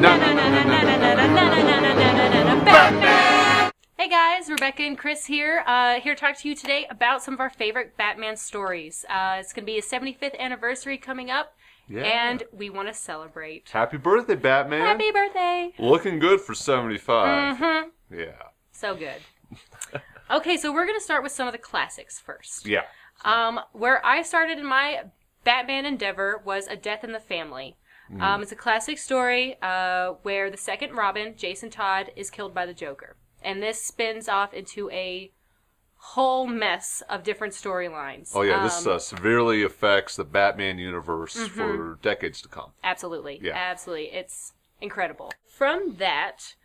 Batman! Hey guys, Rebecca and Chris here. Here to talk to you today about some of our favorite Batman stories. It's going to be his 75th anniversary coming up, and we want to celebrate. Happy birthday, Batman! Happy birthday! Looking good for 75. Mm-hmm. Yeah. So good. Okay, so we're going to start with some of the classics first. Yeah. Where I started in my Batman endeavor was A Death in the Family. It's a classic story where the second Robin, Jason Todd, is killed by the Joker. And this spins off into a whole mess of different storylines. Oh, yeah, this severely affects the Batman universe for decades to come. Absolutely. Yeah. Absolutely. It's incredible. From that,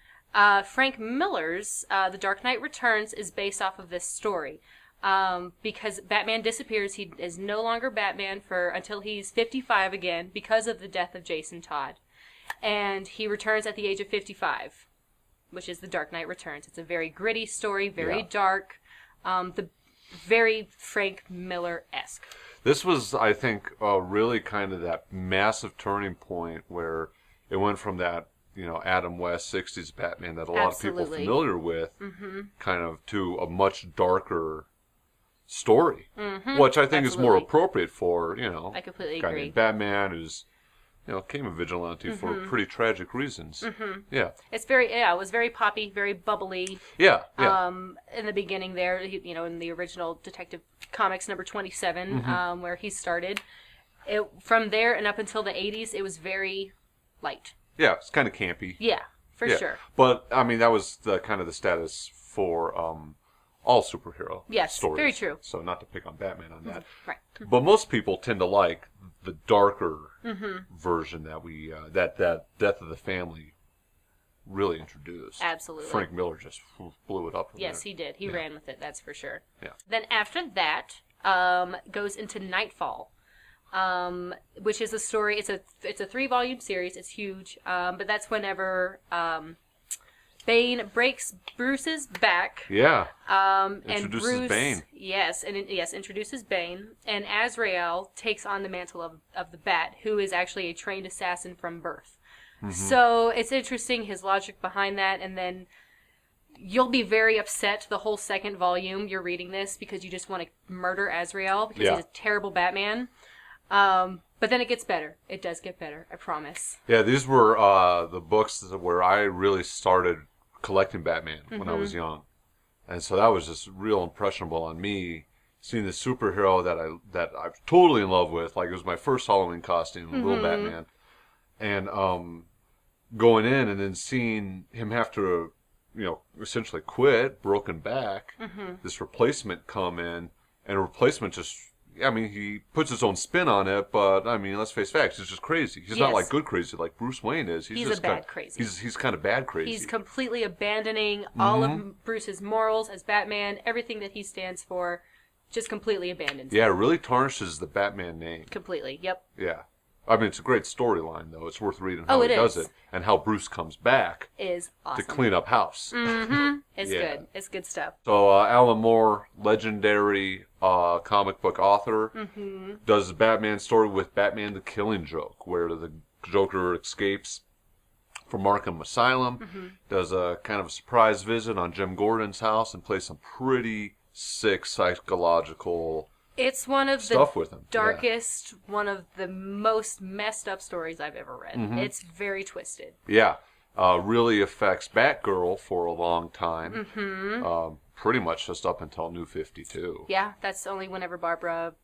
Frank Miller's The Dark Knight Returns is based off of this story. Because Batman disappears, he is no longer Batman until he's 55 again because of the death of Jason Todd. And he returns at the age of 55, which is The Dark Knight Returns. It's a very gritty story, very dark, very Frank Miller-esque. This was, I think, really kind of that massive turning point where it went from that, you know, Adam West 60s Batman that a lot of people are familiar with, kind of to a much darker story, which I think is more appropriate for, you know, I completely a guy agree. named Batman who's, you know, became a vigilante for pretty tragic reasons. Yeah. It's very, it was very poppy, very bubbly. Yeah. In the beginning there, you know, in the original Detective Comics number 27, where he started. From there and up until the 80s, it was very light. Yeah, it's kind of campy. Yeah, for sure. But, I mean, that was the kind of the status for all superhero stories. Very true. So not to pick on Batman on that. Right. But most people tend to like the darker version that we that Death of the Family really introduced. Absolutely. Frank Miller just blew it up. Yes, he did. He ran with it, that's for sure. Yeah. Then after that, goes into Nightfall, which is a story. It's a 3-volume series. It's huge. But that's whenever Bane breaks Bruce's back. Yeah. Introduces and Bruce, Bane. Yes, introduces Bane. And Azrael takes on the mantle of the Bat, who is actually a trained assassin from birth. So it's interesting, his logic behind that, and then you'll be very upset the whole second volume you're reading this because you just want to murder Azrael because he's a terrible Batman. But then it gets better. It does get better, I promise. Yeah, these were the books where I really started collecting Batman when I was young. And so that was just real impressionable on me, seeing this superhero that I'm totally in love with. Like, it was my first Halloween costume, Little Batman. And going in and then seeing him have to, you know, essentially quit, broken back, this replacement come in, and a replacement just... I mean, he puts his own spin on it, but, I mean, let's face facts, it's just crazy. He's not like good crazy like Bruce Wayne is. He's just a bad crazy. He's kind of bad crazy. He's completely abandoning all of Bruce's morals as Batman, everything that he stands for, just completely abandons it really tarnishes the Batman name. Completely, yep. Yeah. I mean, it's a great storyline, though. It's worth reading how he does it, and how Bruce comes back is awesome. to clean up house. It's good. It's good stuff. So Alan Moore, legendary comic book author, does a Batman story with Batman the Killing Joke, where the Joker escapes from Arkham Asylum, does a kind of a surprise visit on Jim Gordon's house, and plays some pretty sick psychological... It's one of the darkest, one of the most messed up stories I've ever read. It's very twisted. Yeah. Really affects Batgirl for a long time. Pretty much just up until New 52. Yeah, that's only whenever Barbara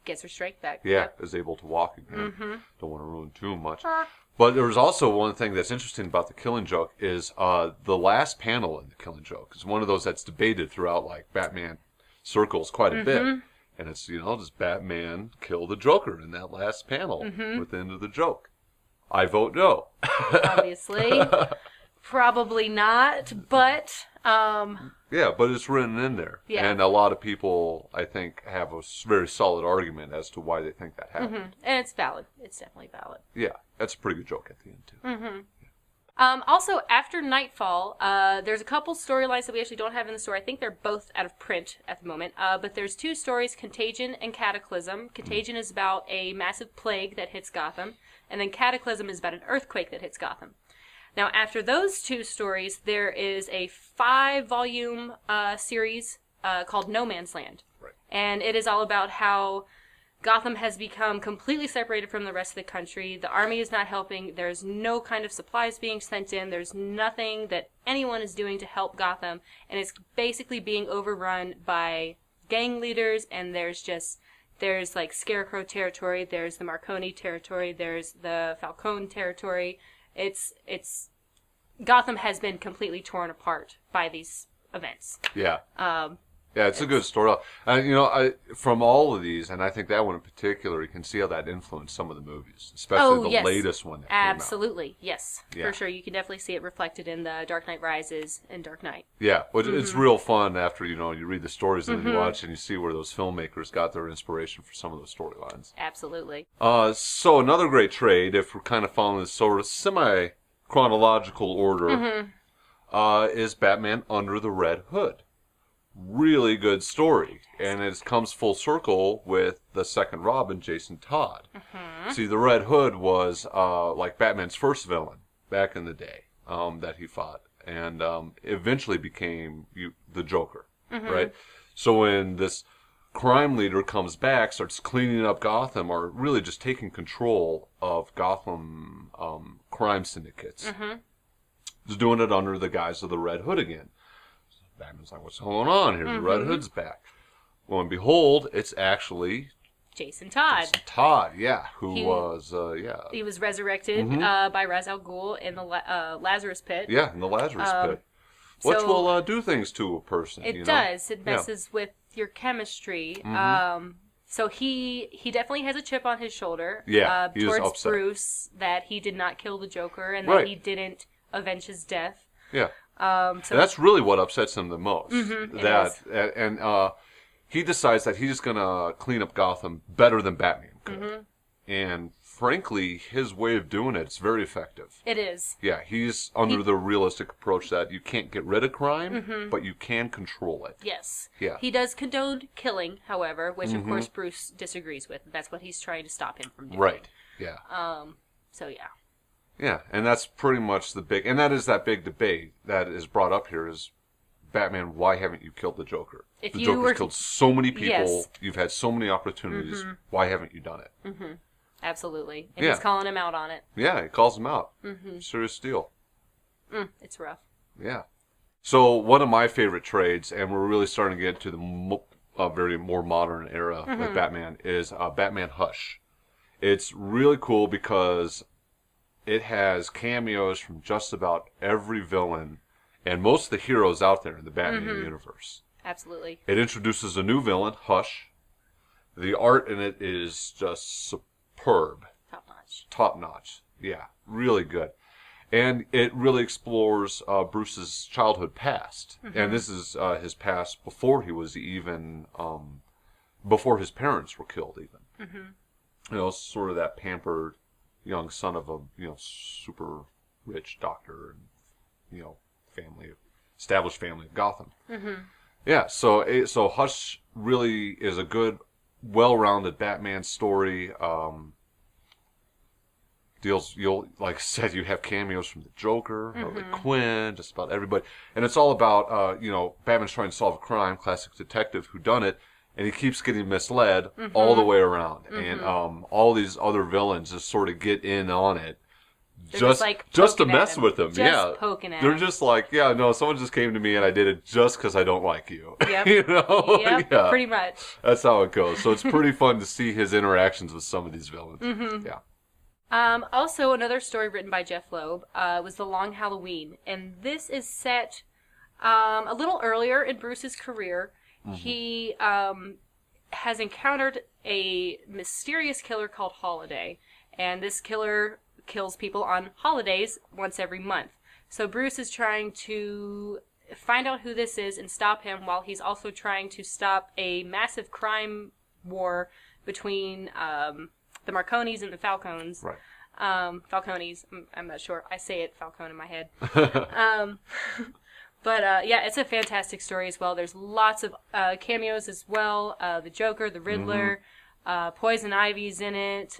gets her strength back. Yeah, is able to walk again. Don't want to ruin too much. But there's also one thing that's interesting about The Killing Joke is the last panel in The Killing Joke is one of those that's debated throughout like Batman circles quite a bit. And it's, you know, does Batman kill the Joker in that last panel with the end of the joke? I vote no. Obviously. Probably not, but... Yeah, but it's written in there. Yeah. And a lot of people, I think, have a very solid argument as to why they think that happened. And it's valid. It's definitely valid. Yeah, that's a pretty good joke at the end, too. Also, after Nightfall, there's a couple storylines that we actually don't have in the story. I think they're both out of print at the moment. But there's 2 stories, Contagion and Cataclysm. Contagion is about a massive plague that hits Gotham, and then Cataclysm is about an earthquake that hits Gotham. Now, after those 2 stories, there is a 5-volume series called No Man's Land. Right. And it is all about how Gotham has become completely separated from the rest of the country. The army is not helping. There's no kind of supplies being sent in. There's nothing that anyone is doing to help Gotham. And it's basically being overrun by gang leaders. And there's like Scarecrow territory. There's the Marconi territory. There's the Falcone territory. Gotham has been completely torn apart by these events. Yeah. Yeah, it's a good story. And, from all of these, and I think that one in particular, you can see how that influenced some of the movies, especially the latest one that came out. Absolutely, yes. Yeah. For sure. You can definitely see it reflected in the Dark Knight Rises and Dark Knight. Yeah, but it's real fun after, you read the stories and then you watch and you see where those filmmakers got their inspiration for some of those storylines. Absolutely. So another great trade, if we're kind of following this sort of semi-chronological order, is Batman Under the Red Hood. Really good story, and it comes full circle with the second Robin, Jason Todd. See, the Red Hood was like Batman's first villain back in the day that he fought, and eventually became the Joker, right? So when this crime leader comes back, starts cleaning up Gotham, or really just taking control of Gotham crime syndicates, he's doing it under the guise of the Red Hood again. Batman's like, what's going on here? The Red Hood's back. Well, and behold, it's actually Jason Todd. Jason Todd, who he was resurrected by Ra's al Ghul in the Lazarus Pit. Yeah, in the Lazarus Pit. Which will do things to a person. It does. It messes with your chemistry. So he definitely has a chip on his shoulder. Yeah, he towards is upset. Bruce that he did not kill the Joker and that he didn't avenge his death. Yeah. So that's really what upsets him the most. And he decides that he's going to clean up Gotham better than Batman could. And frankly, his way of doing it is very effective. It is. Yeah, he's under the realistic approach that you can't get rid of crime, but you can control it. Yes. Yeah. He does condone killing, however, which of course Bruce disagrees with. That's what he's trying to stop him from doing. Right. Yeah. So yeah. Yeah, and that's pretty much the big, and that is that big debate that is brought up here is, Batman, why haven't you killed the Joker? The Joker's killed so many people, you've had so many opportunities, why haven't you done it? Absolutely. And he's calling him out on it. Yeah, he calls him out. Serious deal. It's rough. Yeah. So one of my favorite trades, and we're really starting to get to the very more modern era with Batman, is Batman Hush. It's really cool because it has cameos from just about every villain and most of the heroes out there in the Batman universe. Absolutely. It introduces a new villain, Hush. The art in it is just superb. Top notch. Yeah, really good. And it really explores Bruce's childhood past. And this is his past before he was even, before his parents were killed even. Sort of that pampered young son of a super rich doctor and established family of Gotham. Yeah, so Hush really is a good, well-rounded Batman story. Like I said, you have cameos from the Joker, Harley Quinn, just about everybody, and it's all about Batman's trying to solve a crime, classic detective whodunit. And he keeps getting misled all the way around. And all these other villains just sort of get in on it just to mess with him. Poking at They're him. just like, someone just came to me and I did it just because I don't like you. Yep. Yeah. Pretty much. That's how it goes. So it's pretty fun to see his interactions with some of these villains. Yeah. Also, another story written by Jeff Loeb was The Long Halloween. And this is set a little earlier in Bruce's career. He has encountered a mysterious killer called Holiday, and this killer kills people on holidays once every month. So Bruce is trying to find out who this is and stop him, while he's also trying to stop a massive crime war between the Marconis and the Falcones. Right. Falcone's. I'm not sure. I say it Falcone in my head. But yeah, it's a fantastic story as well. There's lots of cameos as well. The Joker, the Riddler, Poison Ivy's in it.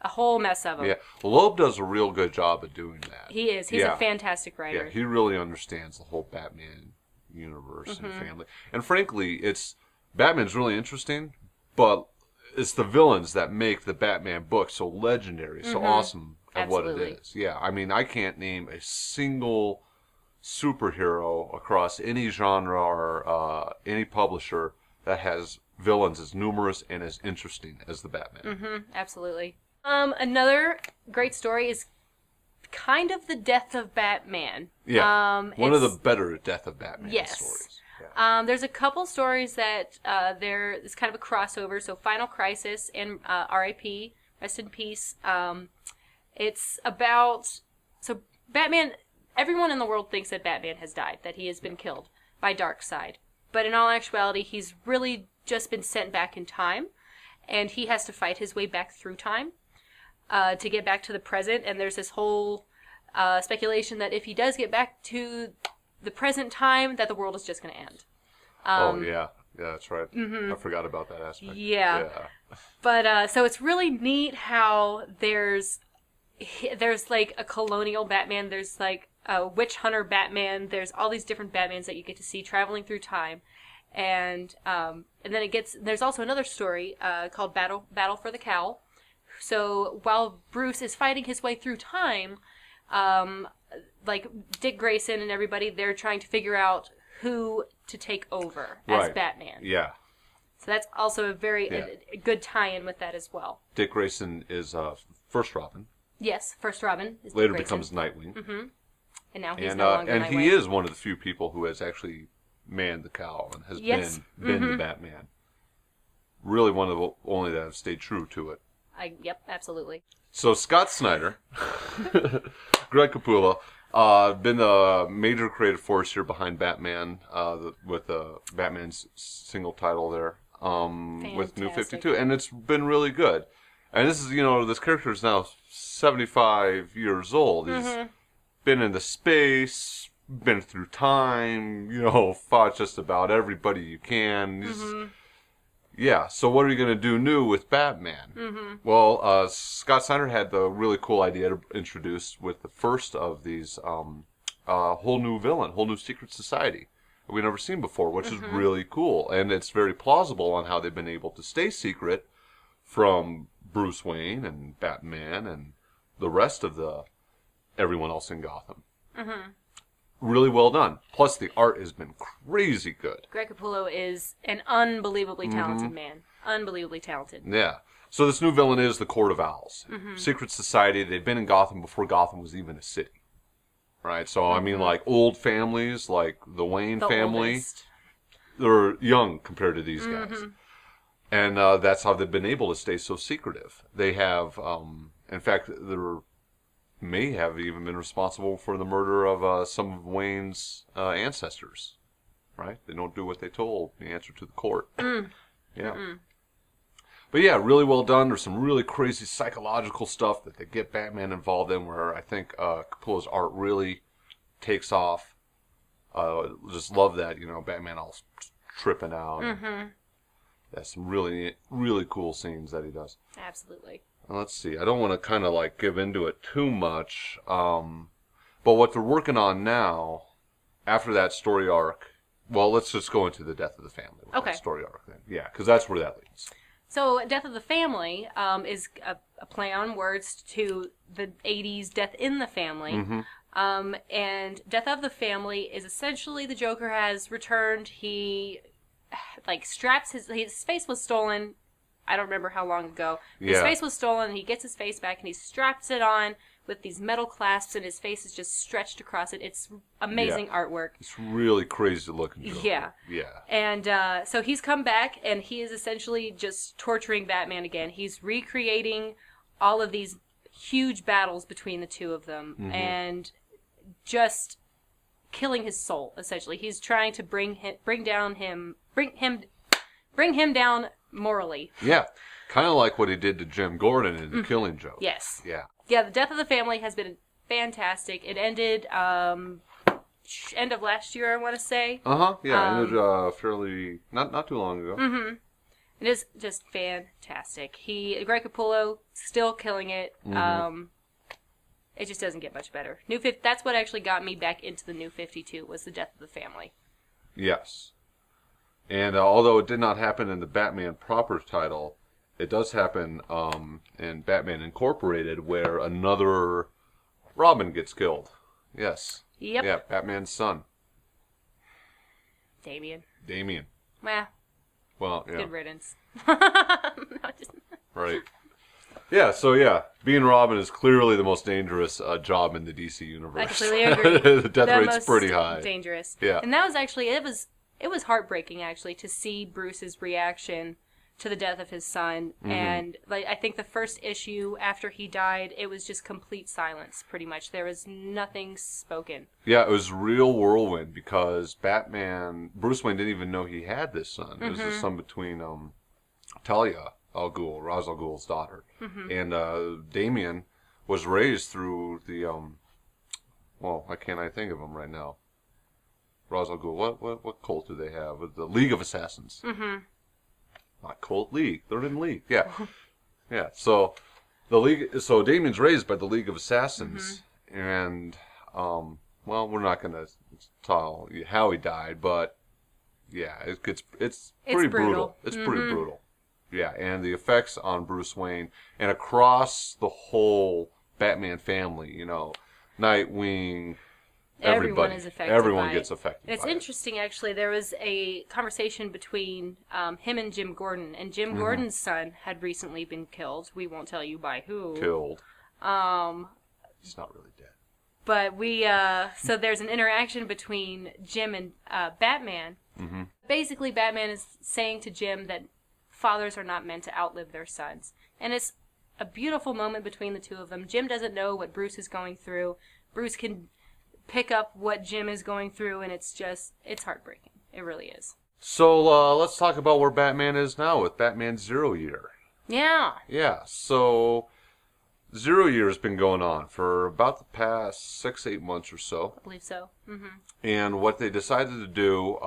A whole mess of them. Yeah, Loeb does a real good job of doing that. He is. He's a fantastic writer. Yeah, he really understands the whole Batman universe and family. And frankly, Batman's really interesting, but it's the villains that make the Batman book so legendary, so awesome at what it is. Yeah, I mean, I can't name a single superhero across any genre or any publisher that has villains as numerous and as interesting as the Batman. Absolutely. Another great story is kind of the Death of Batman. Yeah, one of the better Death of Batman stories. Yeah. There's a couple stories that it's kind of a crossover. So Final Crisis and R.I.P. Rest in Peace. It's about Batman. Everyone in the world thinks that Batman has died, that he has been killed by Darkseid. But in all actuality, he's really just been sent back in time, and he has to fight his way back through time to get back to the present. And there's this whole speculation that if he does get back to the present time, that the world is just going to end. Yeah, that's right. I forgot about that aspect. Yeah. But so it's really neat how there's like a colonial Batman, there's like a witch hunter Batman, there's all these different Batmans that you get to see traveling through time. And then there's also another story called Battle for the Cowl. So while Bruce is fighting his way through time, like Dick Grayson and everybody, they're trying to figure out who to take over as Batman. Yeah. So that's also a good tie-in with that as well. Dick Grayson is first Robin. Yes, first Robin is Later Dick becomes Nightwing. And now he's no longer and Nightwing. he is one of the few people who has actually manned the cowl and has been the Batman. Really one of the only that have stayed true to it. Yep, absolutely. So Scott Snyder, Greg Capullo, been the major creative force here behind Batman, with Batman's single title there, with New 52, and it's been really good. And this is, this character is now 75 years old. He's been into space, been through time, fought just about everybody you can. Yeah, so what are you going to do new with Batman? Well, Scott Snyder had the really cool idea to introduce with the first of these whole new villain, whole new secret society that we've never seen before, which is really cool. And it's very plausible on how they've been able to stay secret from Bruce Wayne and Batman and the rest of everyone else in Gotham. Really well done. Plus, the art has been crazy good. Greg Capullo is an unbelievably talented man. Unbelievably talented. Yeah. So this new villain is the Court of Owls. Secret society. They've been in Gotham before Gotham was even a city. Right? So, I mean, like, old families, like the Wayne family, oldest. They're young compared to these guys. And that's how they've been able to stay so secretive. They have, in fact, may have even been responsible for the murder of some of Wayne's ancestors, right? They don't do what they told. The answer to the court. Yeah. But yeah, really well done. There's some really crazy psychological stuff that they get Batman involved in, where I think Capullo's art really takes off. Just love that, Batman all tripping out. There's some really, really cool scenes that he does. Absolutely. Let's see. I don't want to kind of like give into it too much. But what they're working on now, after that story arc, well, let's just go into the Death of the Family. Okay. Story arc then. Yeah, because that's where that leads. So Death of the Family is a play on words to the 80s Death in the Family. And Death of the Family is essentially the Joker has returned. He straps his face was stolen. I don't remember how long ago. His face was stolen, and he gets his face back, and he straps it on with these metal clasps, and his face is just stretched across it. It's amazing artwork. It's really crazy looking. Yeah. And so he's come back, and he is essentially just torturing Batman again. He's recreating all of these huge battles between the two of them, and just killing his soul. Essentially, he's trying to bring him down morally. Yeah. Kind of like what he did to Jim Gordon in The Killing Joke. Yes. Yeah. Yeah, the death of the family has been fantastic. It ended end of last year, I want to say. Yeah, ended fairly not too long ago. Mm-hmm. It is just fantastic. Greg Capullo still killing it. It just doesn't get much better. That's what actually got me back into the New 52 was the death of the family. Yes. And although it did not happen in the Batman proper title, it does happen in Batman Incorporated, where another Robin gets killed. Yes. Yep. Yeah, Batman's son. Damian. Well, yeah. Good riddance. Right. Yeah, so yeah, being Robin is clearly the most dangerous job in the DC universe. I completely agree. The death rate's pretty high. Dangerous. Yeah. And that was actually, it was heartbreaking, actually, to see Bruce's reaction to the death of his son. And I think the first issue after he died, it was just complete silence, pretty much. There was nothing spoken. Yeah, it was real whirlwind because Bruce Wayne didn't even know he had this son. It was the son between Talia al Ghul, Ra's al Ghul's daughter. And Damian was raised through the, why can't I think of him right now? Ra's al Ghul, what cult do they have? The League of Assassins. Not Cult League. They're in League. Yeah. Yeah. So Damian's raised by the League of Assassins. And we're not gonna tell you how he died, but yeah, it's pretty brutal. It's pretty brutal. Yeah, and the effects on Bruce Wayne and across the whole Batman family, Nightwing, Everyone is affected. Everyone gets affected. It's interesting, actually. There was a conversation between him and Jim Gordon, and Jim Gordon's son had recently been killed. We won't tell you by who. Killed. He's not really dead. But so there's an interaction between Jim and Batman. Basically, Batman is saying to Jim that fathers are not meant to outlive their sons, and it's a beautiful moment between the two of them. Jim doesn't know what Bruce is going through. Bruce can pick up what Jim is going through, and it's heartbreaking. It really is. So let's talk about where Batman is now with Batman 0 Year. Yeah. Yeah, so 0 Year has been going on for about the past 6-8 months or so. I believe so. And what they decided to do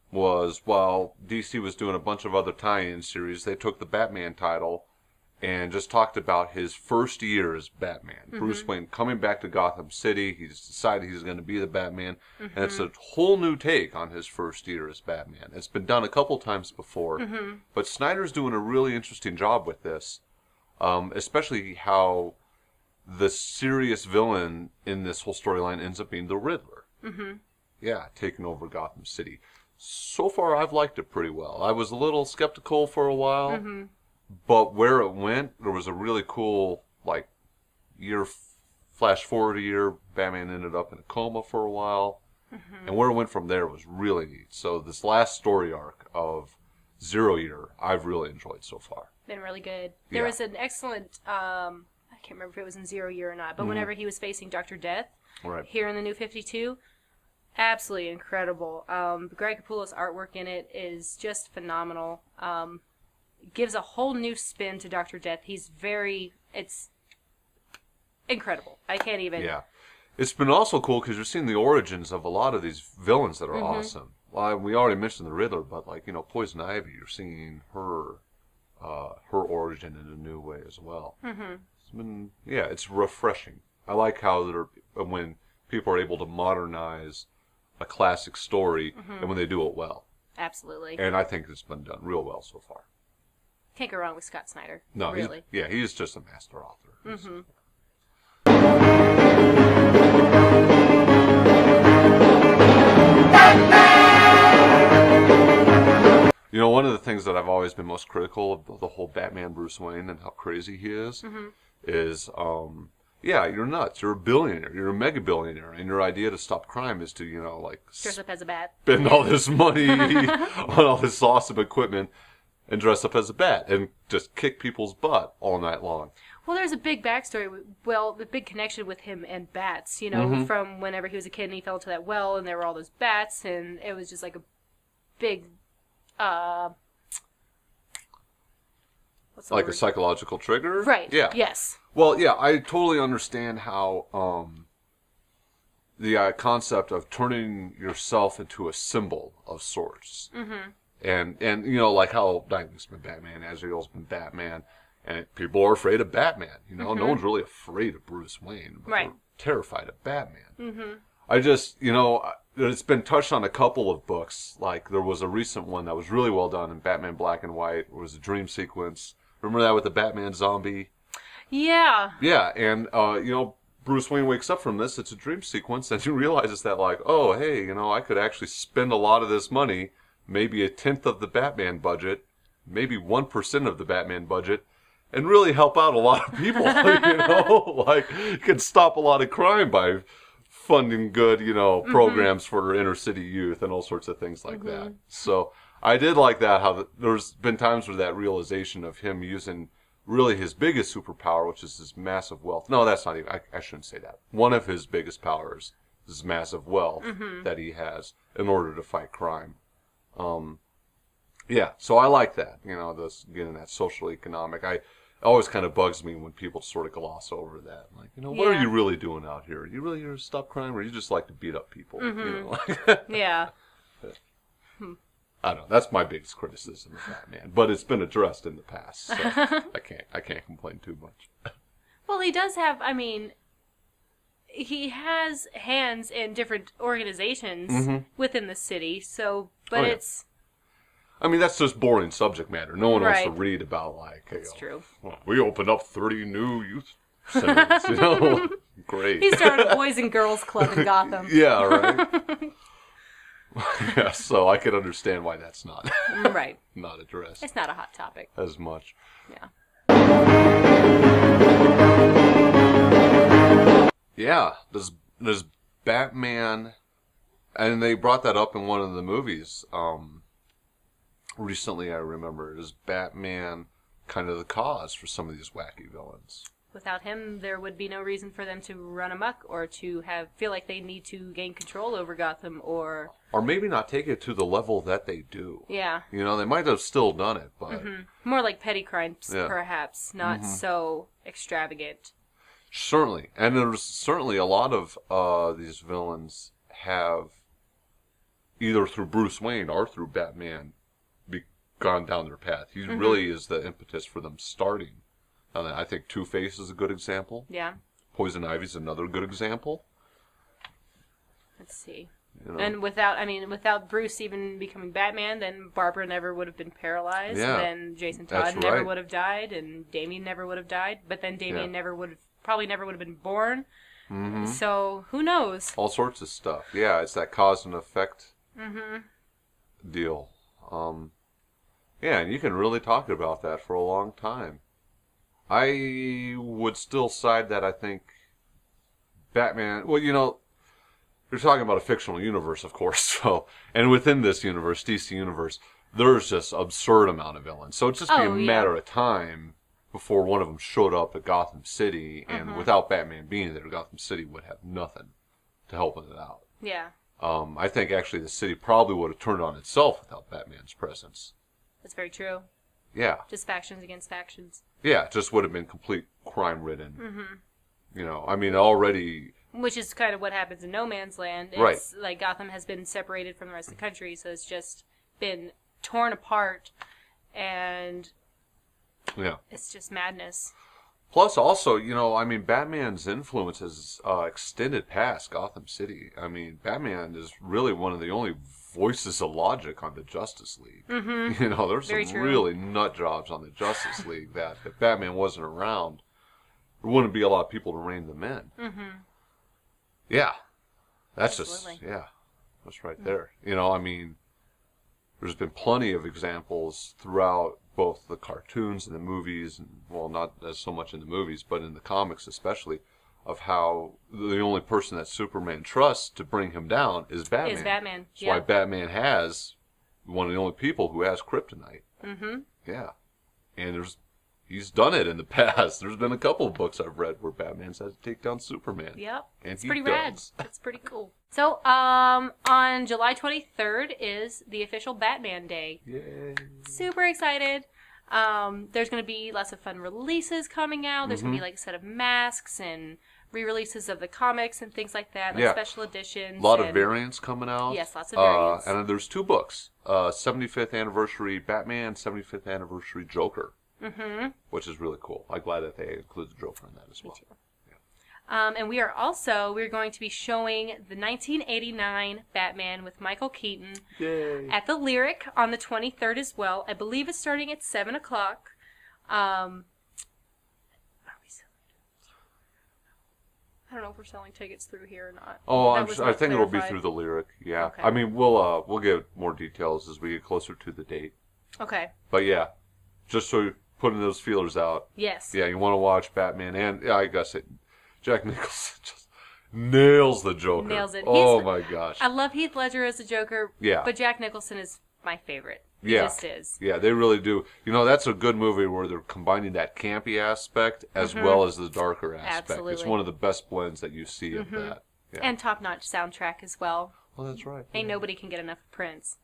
was, while DC was doing a bunch of other tie-in series, they took the Batman title and just talked about his first year as Batman. Bruce Wayne coming back to Gotham City. He's decided he's going to be the Batman. And it's a whole new take on his first year as Batman. It's been done a couple times before. But Snyder's doing a really interesting job with this. Especially how the serious villain in this whole storyline ends up being the Riddler. Yeah, taking over Gotham City. So far, I've liked it pretty well. I was a little skeptical for a while. But where it went, there was a really cool, flash forward a year, Batman ended up in a coma for a while. And where it went from there was really neat. So this last story arc of 0 Year, I've really enjoyed so far. Been really good. There was an excellent, I can't remember if it was in 0 Year or not, but whenever he was facing Dr. Death, here in the New 52, absolutely incredible. Greg Capullo's artwork in it is just phenomenal. Gives a whole new spin to Dr. Death. It's incredible. I can't even. Yeah. It's been also cool because you're seeing the origins of a lot of these villains that are awesome. Well, we already mentioned the Riddler, but Poison Ivy, you're seeing her origin in a new way as well. It's been, it's refreshing. I like how when people are able to modernize a classic story and when they do it well. Absolutely. And I think it's been done real well so far. Can't go wrong with Scott Snyder. No, really. He's just a master author. One of the things that I've always been most critical of the whole Batman Bruce Wayne and how crazy he is, you're nuts. You're a billionaire. You're a mega billionaire. And your idea to stop crime is to, dress up as a bat. Spend all this money on all this awesome equipment and dress up as a bat and just kick people's butt all night long. Well, there's a big backstory. The big connection with him and bats, from whenever he was a kid and he fell into that well and there were all those bats and it was just like a big, what's the like word? a psychological trigger? Right. Yeah. Yes. Well, yeah, I totally understand how the concept of turning yourself into a symbol of sorts. Mm-hmm. And you know, like how Nightwing's been Batman, Azrael's been Batman, and people are afraid of Batman. You know, no one's really afraid of Bruce Wayne, but Right. they're terrified of Batman. Mm-hmm. I just, you know, it's been touched on a couple of books. Like there was a recent one that was really well done in Batman Black and White. It was a dream sequence. Remember that with the Batman zombie? Yeah. Yeah, and you know, Bruce Wayne wakes up from this. It's a dream sequence, and he realizes that, like, oh, hey, you know, I could actually spend a lot of this money, maybe a tenth of the Batman budget, maybe 1% of the Batman budget, and really help out a lot of people. You know, like, you can stop a lot of crime by funding good, you know, programs for inner city youth and all sorts of things like that. So I did like that. How there's been times where that realization of him using really his biggest superpower, which is his massive wealth. No, that's not even, I shouldn't say that. One of his biggest powers is massive wealth that he has in order to fight crime. Yeah, so I like that. You know, this, getting that social economic. It always kind of bugs me when people sort of gloss over that. Like, you know, what are you really doing out here? Are you really here to stop crime, or you just like to beat up people? You know, like, Yeah. I don't know. That's my biggest criticism of Batman, but it's been addressed in the past, so I can't complain too much. Well, he does have, I mean, he has hands in different organizations within the city, so, but it's... I mean, that's just boring subject matter. No one wants to Right. read about, like, hey, That's true. well, we opened up 30 new youth centers, you know? Great. He started a Boys and Girls Club in Gotham. Yeah, right? Yeah, so I can understand why that's not Right. not addressed It's not a hot topic. as much. Yeah. Yeah, does Batman, and they brought that up in one of the movies recently, I remember, is Batman kind of the cause for some of these wacky villains? Without him, there would be no reason for them to run amok or to feel like they need to gain control over Gotham or maybe not take it to the level that they do. Yeah. You know, they might have still done it, but... More like petty crimes, perhaps, not so extravagant. Certainly. And there's certainly a lot of these villains have, either through Bruce Wayne or through Batman, gone down their path. He really is the impetus for them starting. I think Two-Face is a good example. Yeah. Poison Ivy's another good example. Let's see. You know? And without Bruce even becoming Batman, then Barbara never would have been paralyzed. Yeah. Then Jason Todd That's never right. would have died, and Damian never would have died. But then Damian probably never would have been born. So who knows? All sorts of stuff. Yeah, it's that cause and effect deal. Yeah, and you can really talk about that for a long time. I would still side that I think Batman... Well, you know, you're talking about a fictional universe, of course. So, and within this universe, DC Universe, there's just absurd amount of villains. So it'd just be a matter of time before one of them showed up at Gotham City. And without Batman being there, Gotham City would have nothing to help it out. Yeah. I think actually the city probably would have turned on itself without Batman's presence. That's very true. Yeah. Just factions against factions. Yeah, it just would have been complete crime-ridden. You know, I mean, already... Which is kind of what happens in No Man's Land. It's Right. like Gotham has been separated from the rest of the country, so it's just been torn apart, and it's just madness. Plus, also, you know, I mean, Batman's influence has extended past Gotham City. I mean, Batman is really one of the only voices of logic on the Justice League. You know, there's Very some true. really nut jobs on the Justice League that if Batman wasn't around, there wouldn't be a lot of people to rein them in. Yeah. That's Absolutely. that's right there. You know, I mean, there's been plenty of examples throughout both the cartoons and the movies, and, well, not as so much in the movies, but in the comics especially, of how the only person that Superman trusts to bring him down is Batman. That's why Batman has one of the only people who has kryptonite. Yeah. And he's done it in the past. There's been a couple of books I've read where Batman's had to take down Superman. Yep. And It's he pretty does. rad. It's pretty cool. So, on July 23rd is the official Batman Day. Yay. Super excited. There's going to be lots of fun releases coming out. There's going to be like a set of masks and re-releases of the comics and things like that, like special editions. A lot of variants coming out. Yes, lots of variants. And there's 2 books, 75th Anniversary Batman, 75th Anniversary Joker, which is really cool. I'm glad that they include the Joker in that as well. Me too. And we're going to be showing the 1989 Batman with Michael Keaton at the Lyric on the 23rd as well. I believe it's starting at 7 o'clock. I don't know if we're selling tickets through here or not. Oh, I think it'll be through the Lyric. Yeah, okay. I mean, we'll get more details as we get closer to the date. Okay. But yeah, just so you're putting those feelers out. Yes. Yeah, you want to watch Batman, and I guess Jack Nicholson just nails the Joker. Nails it. Oh my gosh. I love Heath Ledger as the Joker. Yeah. But Jack Nicholson is my favorite. He just is. Yeah, they really do. You know, that's a good movie where they're combining that campy aspect as well as the darker aspect. Absolutely. It's one of the best blends that you see of that. Yeah. And top-notch soundtrack as well. Well, that's right. Ain't nobody can get enough of Prince.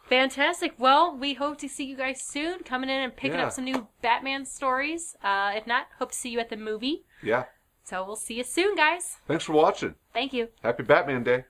Fantastic. Well, we hope to see you guys soon, coming in and picking up some new Batman stories. If not, hope to see you at the movie. Yeah. So we'll see you soon, guys. Thanks for watching. Thank you. Happy Batman Day.